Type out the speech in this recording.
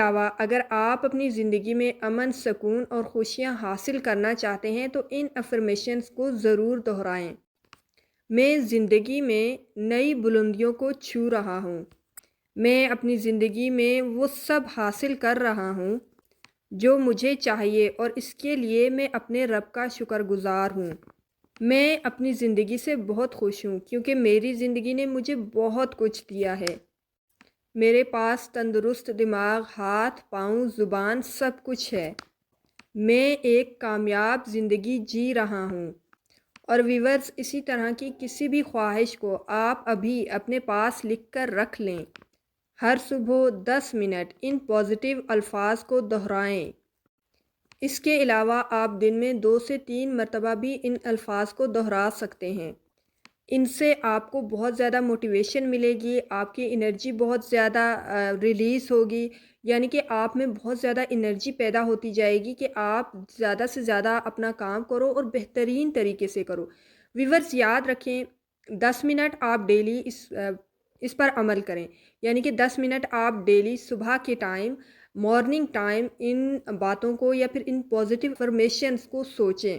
علاوہ اگر آپ اپنی زندگی میں امن، سکون اور خوشیاں حاصل کرنا چاہتے ہیں تو ان افرمیشنز کو ضرور دہرائیں۔ میں زندگی میں نئی بلندیوں کو چھو رہا ہوں۔ میں اپنی زندگی میں وہ سب حاصل کر رہا ہوں جو مجھے چاہیے اور اس کے لیے میں اپنے رب کا شکر گزار ہوں۔ میں اپنی زندگی سے بہت خوش ہوں کیونکہ میری زندگی نے مجھے بہت کچھ دیا ہے۔ میرے پاس تندرست دماغ، ہاتھ، پاؤں، زبان، سب کچھ ہے۔ میں ایک کامیاب زندگی جی رہا ہوں۔ اور ویورز، اسی طرح کی کسی بھی خواہش کو آپ ابھی اپنے پاس لکھ کر رکھ لیں۔ ہر صبح 10 منٹ ان پازیٹیو الفاظ کو دہرائیں۔ اس کے علاوہ آپ دن میں 2 سے 3 مرتبہ بھی ان الفاظ کو دہرا سکتے ہیں۔ ان سے آپ کو بہت زیادہ موٹیویشن ملے گی، آپ کی انرجی بہت زیادہ ریلیز ہوگی، یعنی کہ آپ میں بہت زیادہ انرجی پیدا ہوتی جائے گی کہ آپ زیادہ سے زیادہ اپنا کام کرو اور بہترین طریقے سے کرو۔ ویورز، یاد رکھیں 10 منٹ آپ ڈیلی اس پر عمل کریں، یعنی کہ 10 منٹ آپ ڈیلی صبح کے ٹائم، مارننگ ٹائم ان باتوں کو یا پھر ان پازیٹیو افرمیشنز کو سوچیں